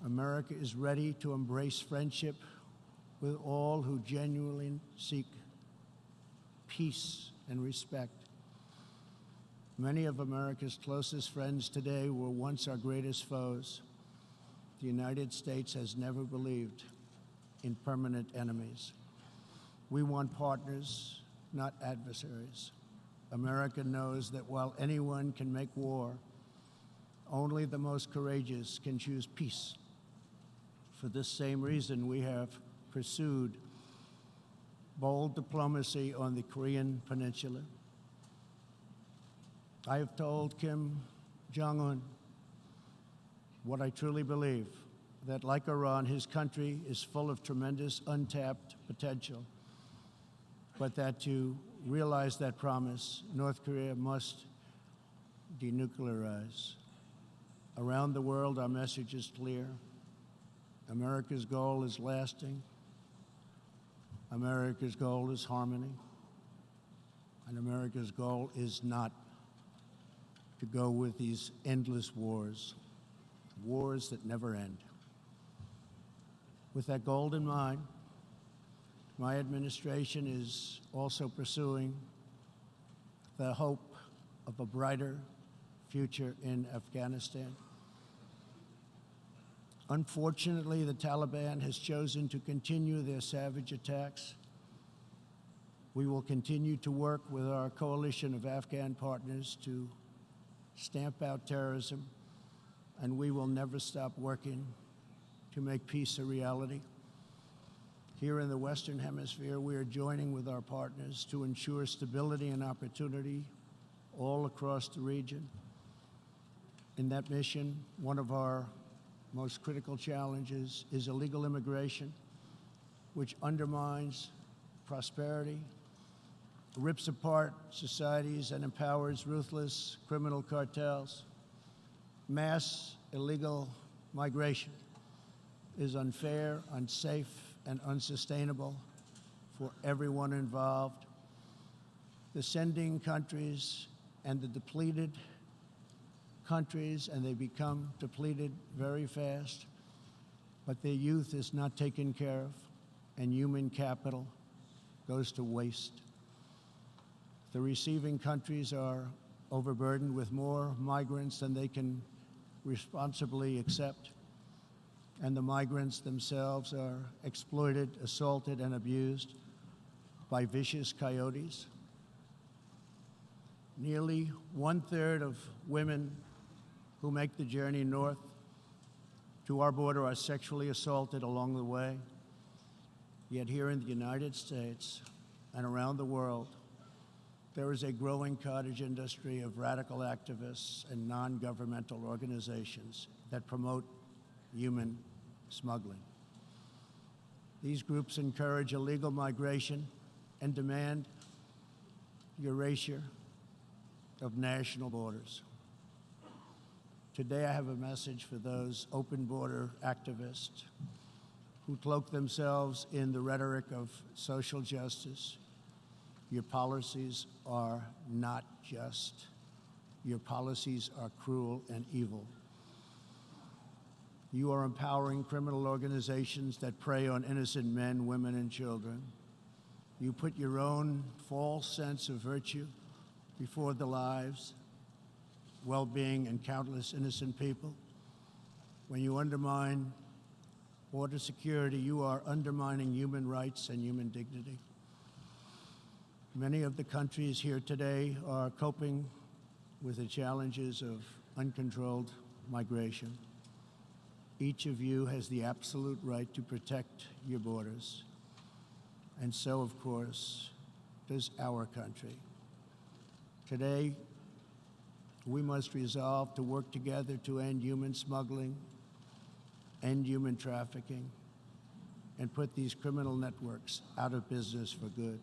America is ready to embrace friendship with all who genuinely seek peace and respect. Many of America's closest friends today were once our greatest foes. The United States has never believed in permanent enemies. We want partners, not adversaries. America knows that while anyone can make war, only the most courageous can choose peace. For this same reason, we have pursued bold diplomacy on the Korean Peninsula. I have told Kim Jong-un what I truly believe, that like Iran, his country is full of tremendous untapped potential, but that to realize that promise, North Korea must denuclearize. Around the world, our message is clear. America's goal is lasting. America's goal is harmony. And America's goal is not to go with these endless wars, wars that never end. With that goal in mind, my administration is also pursuing the hope of a brighter future in Afghanistan. Unfortunately, the Taliban has chosen to continue their savage attacks. We will continue to work with our coalition of Afghan partners to stamp out terrorism, and we will never stop working to make peace a reality. Here in the Western Hemisphere, we are joining with our partners to ensure stability and opportunity all across the region. In that mission, one of our most critical challenges is illegal immigration, which undermines prosperity, rips apart societies, and empowers ruthless criminal cartels. Mass illegal migration is unfair, unsafe, and unsustainable for everyone involved. The sending countries and the depleted countries, and they become depleted very fast, but their youth is not taken care of, and human capital goes to waste. The receiving countries are overburdened with more migrants than they can responsibly accept, and the migrants themselves are exploited, assaulted, and abused by vicious coyotes. Nearly 1/3 of women who make the journey north to our border are sexually assaulted along the way. Yet here in the United States and around the world, there is a growing cottage industry of radical activists and non-governmental organizations that promote human smuggling. These groups encourage illegal migration and demand erasure of national borders. Today, I have a message for those open border activists who cloak themselves in the rhetoric of social justice. Your policies are not just. Your policies are cruel and evil. You are empowering criminal organizations that prey on innocent men, women, and children. You put your own false sense of virtue before the lives, well-being, and countless innocent people. When you undermine border security, you are undermining human rights and human dignity. Many of the countries here today are coping with the challenges of uncontrolled migration. Each of you has the absolute right to protect your borders. And so, of course, does our country. Today, we must resolve to work together to end human smuggling, end human trafficking, and put these criminal networks out of business for good.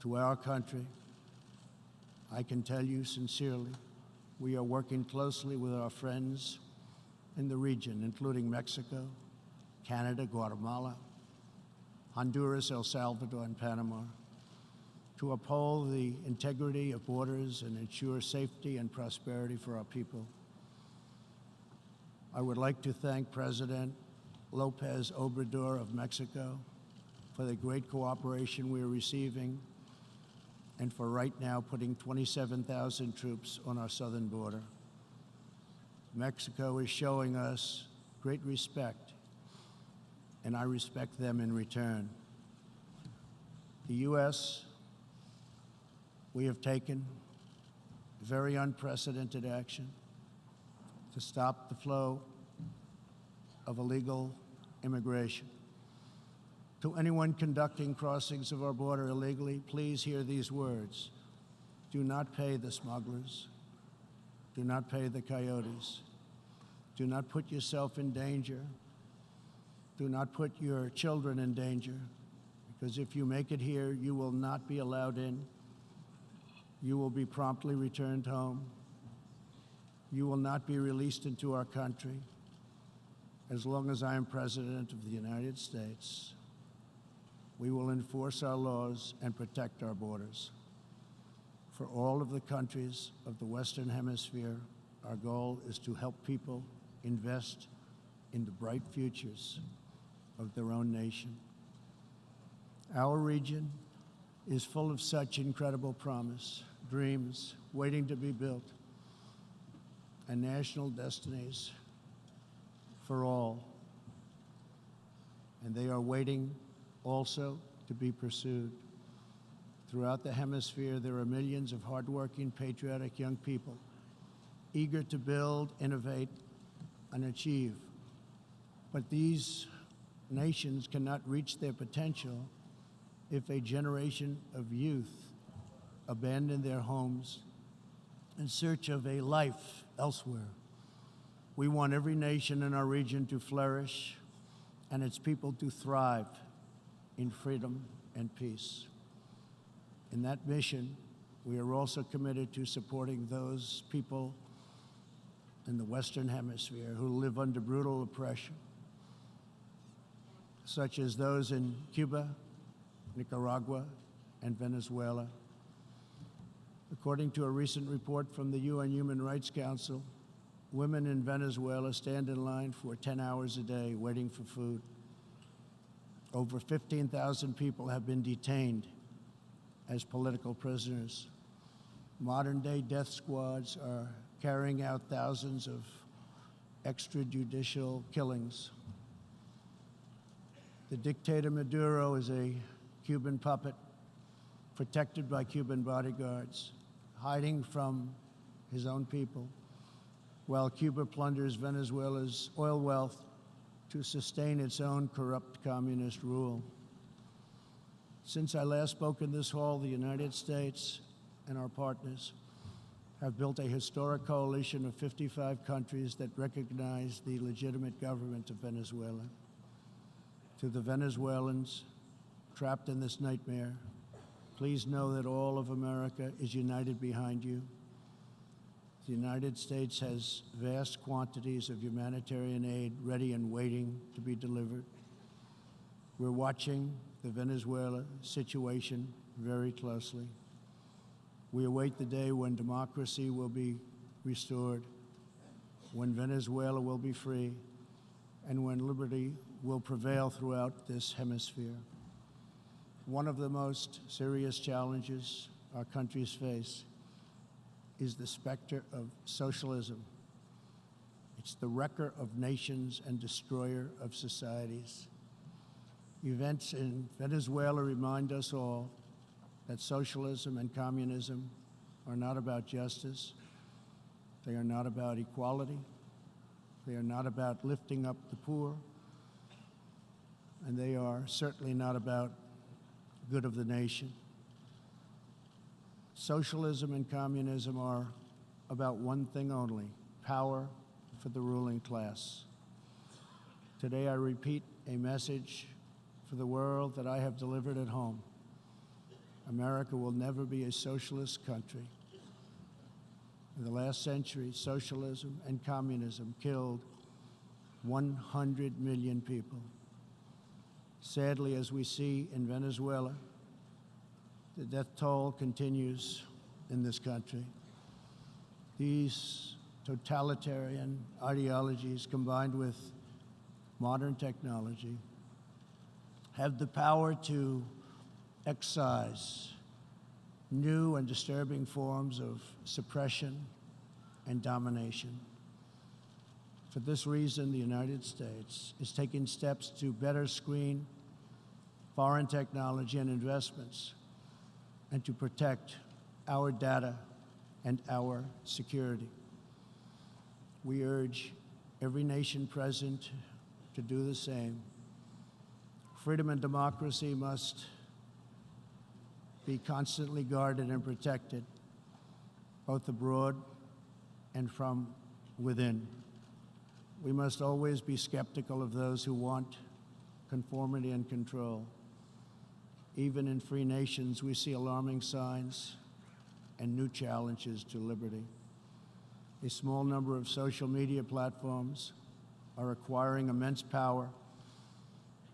To our country, I can tell you sincerely, we are working closely with our friends in the region, including Mexico, Canada, Guatemala, Honduras, El Salvador, and Panama, to uphold the integrity of borders and ensure safety and prosperity for our people. I would like to thank President Lopez Obrador of Mexico for the great cooperation we are receiving and for right now putting 27,000 troops on our southern border. Mexico is showing us great respect, and I respect them in return. The U.S., we have taken very unprecedented action to stop the flow of illegal immigration. To anyone conducting crossings of our border illegally, please hear these words. Do not pay the smugglers. Do not pay the coyotes. Do not put yourself in danger. Do not put your children in danger, because if you make it here, you will not be allowed in. You will be promptly returned home. You will not be released into our country as long as I am President of the United States. We will enforce our laws and protect our borders. For all of the countries of the Western Hemisphere, our goal is to help people invest in the bright futures of their own nation. Our region is full of such incredible promise, dreams waiting to be built, and national destinies for all. And they are waiting also to be pursued. Throughout the hemisphere, there are millions of hardworking, patriotic young people eager to build, innovate, and achieve. But these nations cannot reach their potential if a generation of youth abandon their homes in search of a life elsewhere. We want every nation in our region to flourish and its people to thrive in freedom and peace. In that mission, we are also committed to supporting those people in the Western Hemisphere who live under brutal oppression, such as those in Cuba, Nicaragua, and Venezuela. According to a recent report from the UN Human Rights Council, women in Venezuela stand in line for 10 hours a day waiting for food. Over 15,000 people have been detained as political prisoners. Modern-day death squads are carrying out thousands of extrajudicial killings. The dictator Maduro is a Cuban puppet protected by Cuban bodyguards, hiding from his own people, while Cuba plunders Venezuela's oil wealth to sustain its own corrupt communist rule. Since I last spoke in this hall, the United States and our partners have built a historic coalition of 55 countries that recognize the legitimate government of Venezuela. To the Venezuelans trapped in this nightmare, please know that all of America is united behind you. The United States has vast quantities of humanitarian aid ready and waiting to be delivered. We're watching the Venezuela situation very closely. We await the day when democracy will be restored, when Venezuela will be free, and when liberty will prevail throughout this hemisphere. One of the most serious challenges our countries face is the specter of socialism. It's the wrecker of nations and destroyer of societies. Events in Venezuela remind us all that socialism and communism are not about justice. They are not about equality. They are not about lifting up the poor. And they are certainly not about good of the nation. Socialism and communism are about one thing only: power for the ruling class. Today I repeat a message for the world that I have delivered at home. America will never be a socialist country. In the last century, socialism and communism killed 100 million people. Sadly, as we see in Venezuela, the death toll continues in this country. These totalitarian ideologies combined with modern technology have the power to excise new and disturbing forms of suppression and domination. For this reason, the United States is taking steps to better screen foreign technology and investments and to protect our data and our security. We urge every nation present to do the same. Freedom and democracy must be constantly guarded and protected, both abroad and from within. We must always be skeptical of those who want conformity and control. Even in free nations, we see alarming signs and new challenges to liberty. A small number of social media platforms are acquiring immense power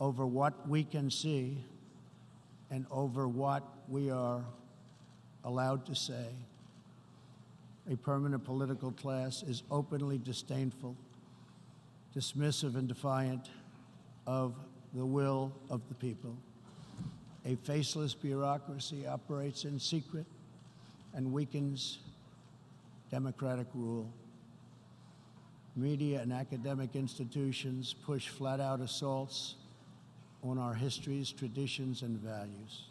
over what we can see and over what we are allowed to say. A permanent political class is openly disdainful, dismissive, and defiant of the will of the people. A faceless bureaucracy operates in secret and weakens democratic rule. Media and academic institutions push flat-out assaults on our histories, traditions, and values.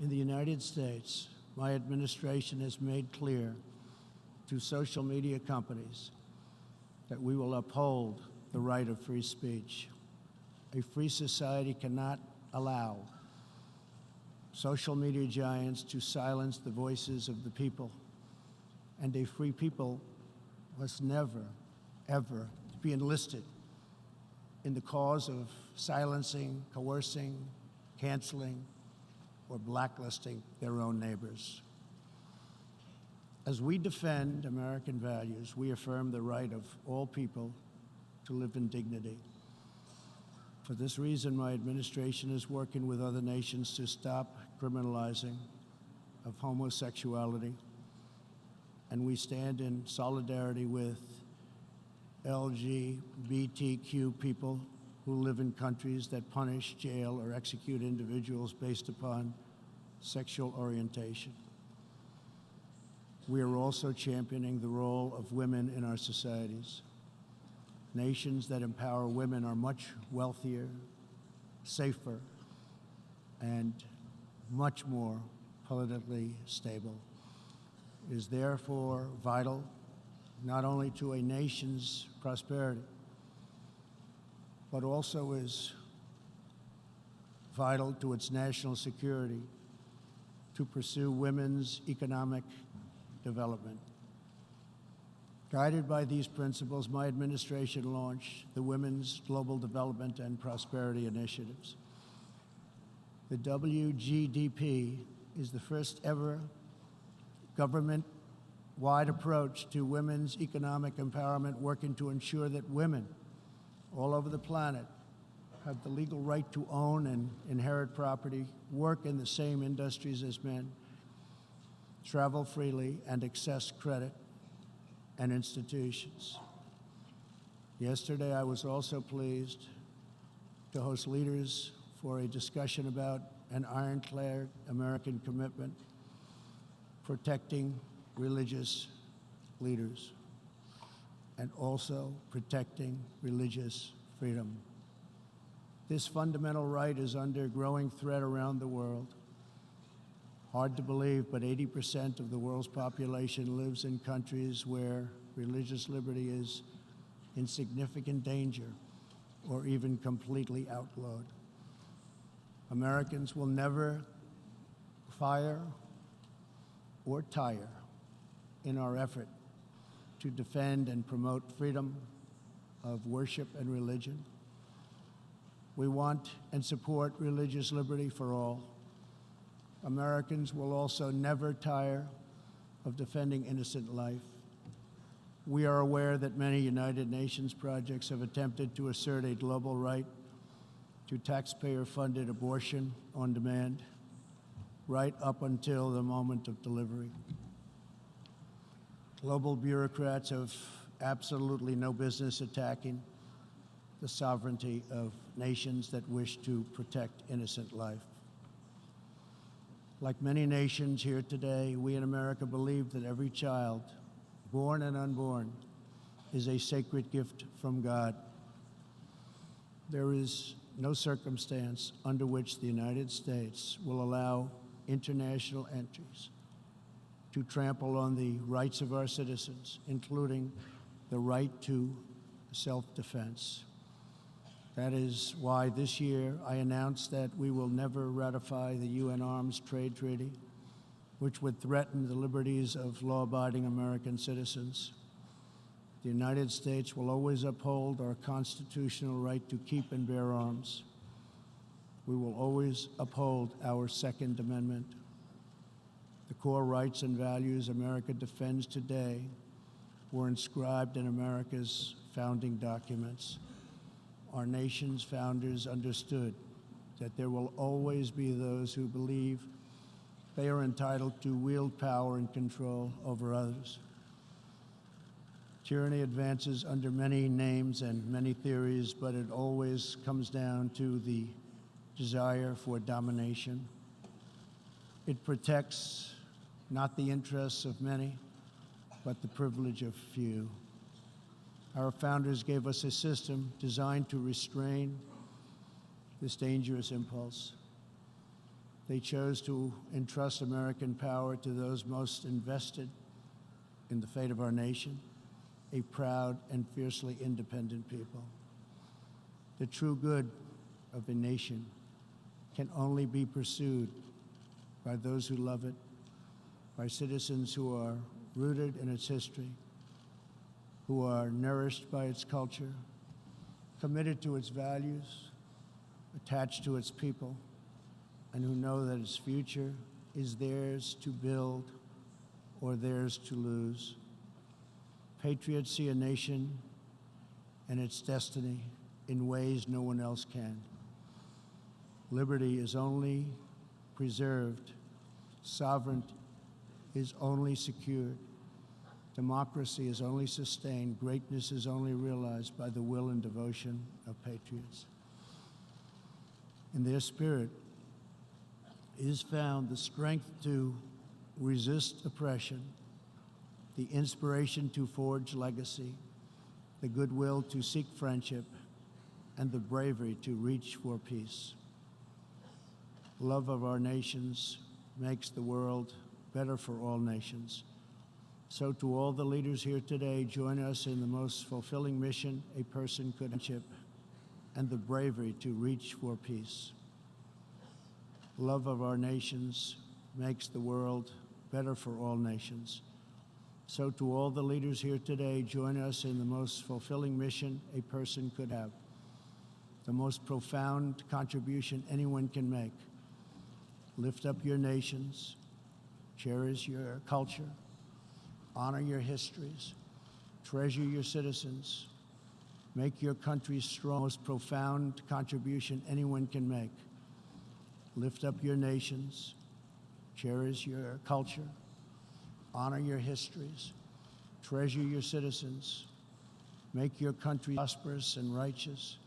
In the United States, my administration has made clear to social media companies that we will uphold the right of free speech. A free society cannot allow social media giants to silence the voices of the people, and a free people must never, ever be enlisted in the cause of silencing, coercing, canceling, or blacklisting their own neighbors. As we defend American values, we affirm the right of all people to live in dignity. For this reason, my administration is working with other nations to stop criminalizing of homosexuality, and we stand in solidarity with LGBTQ people who live in countries that punish, jail, or execute individuals based upon sexual orientation. We are also championing the role of women in our societies. Nations that empower women are much wealthier, safer, and much more politically stable. It is therefore vital not only to a nation's prosperity, but also is vital to its national security to pursue women's economic development. Guided by these principles, my administration launched the Women's Global Development and Prosperity Initiatives. The WGDP is the first ever government-wide approach to women's economic empowerment, working to ensure that women all over the planet have the legal right to own and inherit property, work in the same industries as men, travel freely, and access credit and institutions. Yesterday, I was also pleased to host leaders for a discussion about an ironclad American commitment protecting religious leaders and also protecting religious freedom. This fundamental right is under growing threat around the world. Hard to believe, but 80% of the world's population lives in countries where religious liberty is in significant danger or even completely outlawed. Americans will never fire or tire in our effort to defend and promote freedom of worship and religion. We want and support religious liberty for all. Americans will also never tire of defending innocent life. We are aware that many United Nations projects have attempted to assert a global right to taxpayer-funded abortion on demand, right up until the moment of delivery. Global bureaucrats have absolutely no business attacking the sovereignty of nations that wish to protect innocent life. Like many nations here today, we in America believe that every child, born and unborn, is a sacred gift from God. There is no circumstance under which the United States will allow international entries to trample on the rights of our citizens, including the right to self-defense. That is why this year I announced that we will never ratify the UN Arms Trade Treaty, which would threaten the liberties of law-abiding American citizens. The United States will always uphold our constitutional right to keep and bear arms. We will always uphold our Second Amendment. The core rights and values America defends today were inscribed in America's founding documents. Our nation's founders understood that there will always be those who believe they are entitled to wield power and control over others. Tyranny advances under many names and many theories, but it always comes down to the desire for domination. It protects not the interests of many, but the privilege of few. Our founders gave us a system designed to restrain this dangerous impulse. They chose to entrust American power to those most invested in the fate of our nation, a proud and fiercely independent people. The true good of a nation can only be pursued by those who love it, by citizens who are rooted in its history, who are nourished by its culture, committed to its values, attached to its people, and who know that its future is theirs to build or theirs to lose. Patriots see a nation and its destiny in ways no one else can. Liberty is only preserved, sovereignty is only secured, democracy is only sustained, greatness is only realized by the will and devotion of patriots. In their spirit is found the strength to resist oppression, the inspiration to forge legacy, the goodwill to seek friendship, and the bravery to reach for peace. Love of our nations makes the world better for all nations. So to all the leaders here today, join us in the most fulfilling mission a person could have, and the bravery to reach for peace. Love of our nations makes the world better for all nations. So to all the leaders here today, join us in the most fulfilling mission a person could have, the most profound contribution anyone can make. Lift up your nations, cherish your culture, honor your histories, treasure your citizens, make your country strong. Most profound contribution anyone can make. Lift up your nations, cherish your culture, honor your histories, treasure your citizens, make your country prosperous and righteous,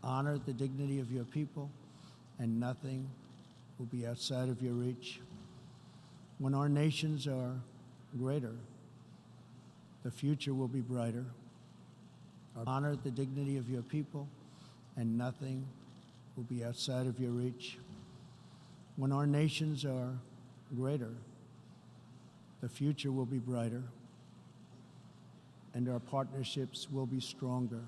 honor the dignity of your people, and nothing will be outside of your reach. When our nations are greater, the future will be brighter. Honor the dignity of your people, and nothing will be outside of your reach. When our nations are greater, the future will be brighter, and our partnerships will be stronger.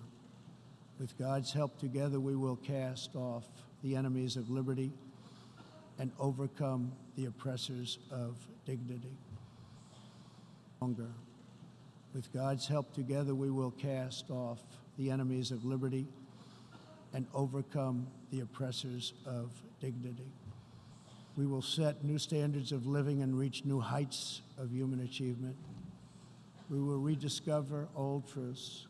With God's help, together we will cast off the enemies of liberty and overcome the oppressors of dignity. With God's help, together we will cast off the enemies of liberty and overcome the oppressors of dignity. We will set new standards of living and reach new heights of human achievement. We will rediscover old truths,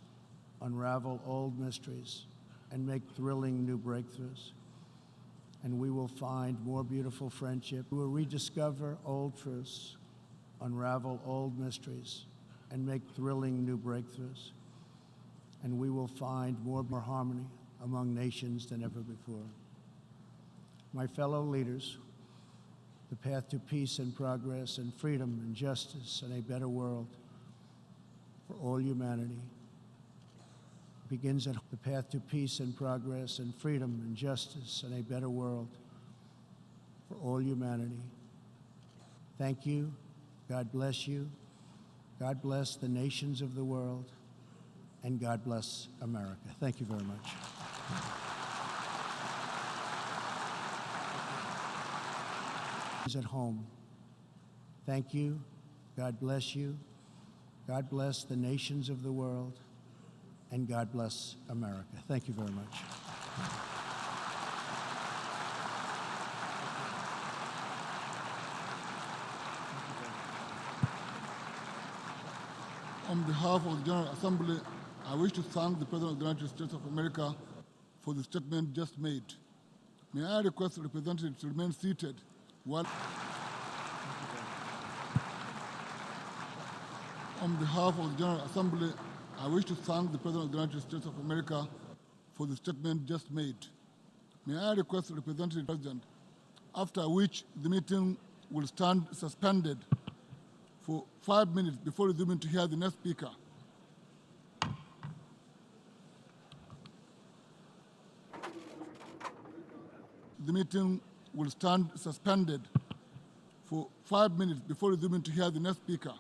unravel old mysteries, and make thrilling new breakthroughs. And we will find more beautiful friendship. We will rediscover old truths, unravel old mysteries, and make thrilling new breakthroughs. And we will find more harmony among nations than ever before. My fellow leaders, the path to peace and progress and freedom and justice and a better world for all humanity begins at the path to peace and progress and freedom and justice and a better world for all humanity. Thank you. God bless you. God bless the nations of the world. And God bless America. Thank you very much. At home. Thank you. God bless you. God bless the nations of the world. And God bless America. Thank you very much. On behalf of the General Assembly, I wish to thank the President of the United States of America for the statement just made. May I request the representative to remain seated while... On behalf of the General Assembly, I wish to thank the President of the United States of America for the statement just made. May I request the representative president, after which the meeting will stand suspended for 5 minutes before resuming to hear the next speaker. The meeting will stand suspended for 5 minutes before resuming to hear the next speaker.